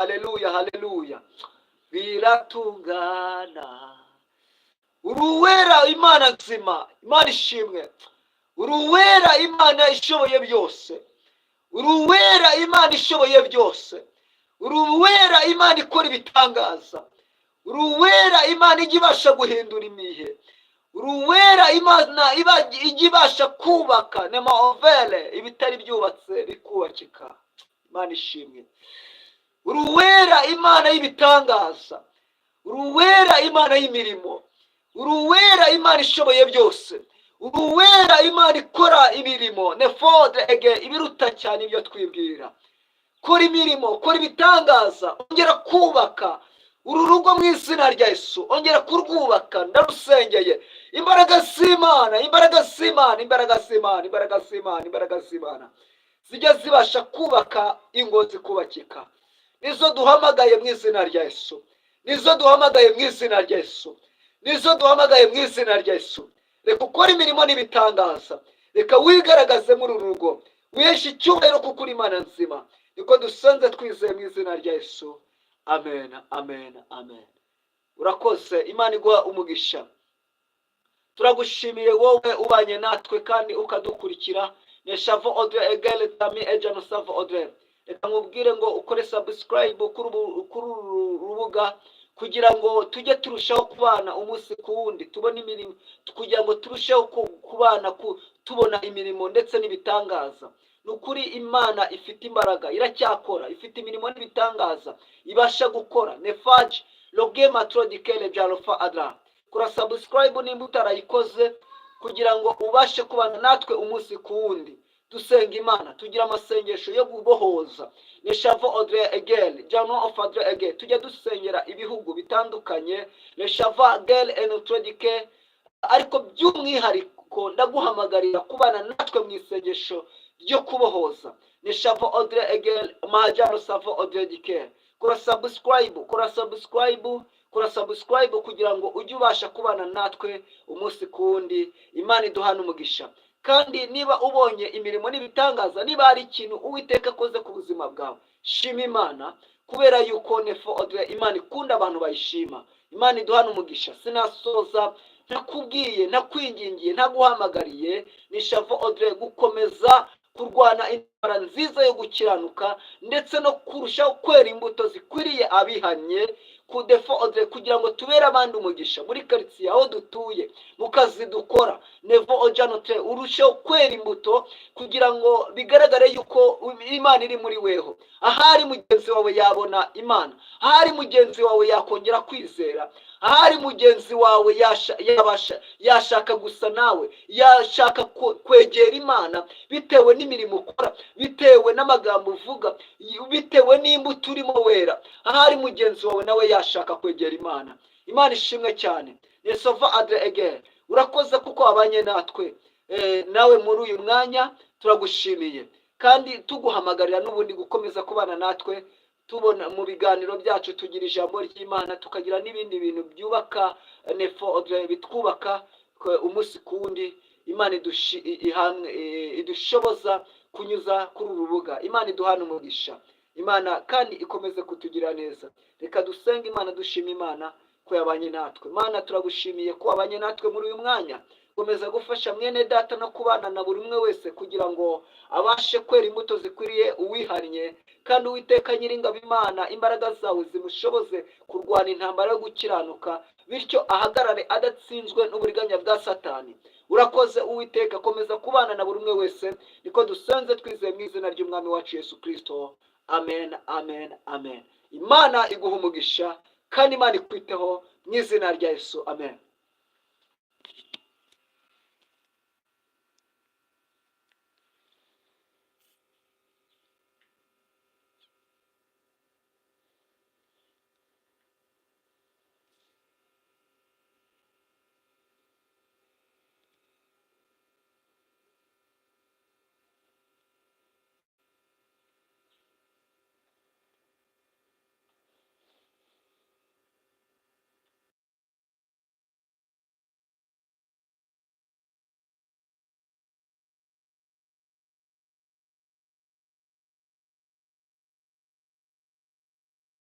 haleluya, haleluya. Biratungana. Uruwera Imana nzima, Imana ishimwe. Uruwera Imana ishoboye byose. Uruwera Imana ishoboye byose. Uruwera Imana ikora ibitangaza. Uruwera Imana igibasha guhindura imihe. Uruwera Imana igibasha kubaka nemaovele ibitari byubatse bikubakika. Imana ishimwe. Uruwera Imana y'ibitangaza. Uruwera Imana y'imirimo. Uruwera Imana ishoboye byose. Uruwera Imana ikora imirimo nefode ege ibiruta cyane ibyo twibwira. Kora imirimo, kora ibitangaza, ongera kubaka uru rugo mu izina rya Yesu, ongera kurwubaka. Ndarusengeye imbaraga z'Imana, imbaraga z'Imana, imbaraga z'Imana, imbaraga z'Imana, imbaraga z'Imana zijya zibasha kubaka ingo zikubakika. Nizo duhamagaye mu izina rya Yesu, nizo duhamagaye mu izina rya Yesu, nizo duhamagaye mu izina rya Yesu. Reka ukora imirimo n'ibitangaza, reka wigaragaze muri uru rugo, wiheshe icyubahiro kuko uri Imana nzima. Niko dusenze twizeye mu izina rya Yesu. Amen, amen, amen. Urakoze, Imana iguha umugisha. Turagushimiye wowe ubanye natwe kandi ukadukurikira. Neshavo Audrey egele tami ejano savo Audrey. Reka nkubwire ngo ukore subscribe kuri rubuga kugira ngo tujye turushaho kubana umunsi ku wundi, tubone imirimo, kugira ngo turusheho kubana tubona imirimo ndetse n'ibitangaza. Nukuri Imana ifite imbaraga, iracyakora, ifite imirimo n'ibitangaza ibasha gukora. Nefaje logema trodikele jalofa adra. Kora subscribe nimba utarayikoze kugira ngo ubashe kubana natwe umunsi ku wundi. Dusenga Imana, tugira amasengesho yo gubohoza. Neshavo Audrey egel, Jano of Audrey egel. Tujya dusengera ibihugu bitandukanye. Neshava gel enotrodike. Ariko by'umwihariko ndaguhamagarira kubana natwe mu isengesho ryo kubohoza. Neshavo Audrey egel, Majano savo Audrey dike. Kora subscribe, kora subscribe, kora subscribe kugira ngo ujye ubasha kubana natwe umunsi ku wundi. Imana iduhana umugisha. Kandi niba ubonye imirimo n'ibitangaza, niba ari ikintu Uwiteka akoze ku buzima bwawe, shima Imana kubera yuko Nefo Audrey Imana ikunda abantu bayishima. Imana iduhana umugisha. Sinasoza ntakubwiye, ntakwingingiye, ntaguhamagariye Neshavo Audrey gukomeza kurwana intambara nziza yo gukiranuka ndetse no kurushaho kwera imbuto zikwiriye abihanye ku Defo Audrey kugira ngo tubere abandi umugisha muri quartier aho dutuye, mu kazi dukora. Nevo Ojanote urushaho kwera imbuto kugira ngo bigaragare yuko Imana iri muri weho. Ahari mugenzi wawe yabona Imana, ahari mugenzi wawe yakongera kwizera, ahari mugenzi wawe yashaka gusa nawe, yashaka kwegera Imana bitewe n'imirimo ukora, bitewe n'amagambo uvuga, bitewe n'imbuto urimo wera. Ahari mugenzi wawe nawe yashaka kwegera Imana. Imana ishimwe cyane. Nesova Audrey egel, urakoze kuko wabanye natwe. Nawe muri uyu mwanya turagushimiye kandi tuguhamagarira n'ubundi gukomeza kubana natwe. Tubona mu biganiro byacu tugira ijambo ry'Imana, tukagira n'ibindi bintu byubaka Nefo Audrey bitwubaka umunsi ku wundi. Imana idushoboza kunyuza kuri urubuga. Imana iduhana umugisha. Imana kandi ikomeze kutugira neza. Reka dusenga Imana, dushima Imana ko yabanye natwe. Imana turagushimiye ko wabanye natwe muri uyu mwanya. Komeza gufasha mwene data no kubana na buri umwe wese kugira ngo abashe kwera imbuto zikwiriye uwihannye. Kandi Uwiteka Nyiringabo Imana, imbaraga zawe zimushoboze kurwana intambara yo gukiranuka, bityo ahagarare adatsinzwe n'uburiganya bwa Satani. Urakoze Uwiteka, komeza kubana na buri umwe wese. Niko dusenze twizeye mu izina ry'Umwami wacu Yesu Kristo. Amen, amen, amen. Imana iguha umugisha kandi Imana ikwiteho mu izina rya Yesu. Amen.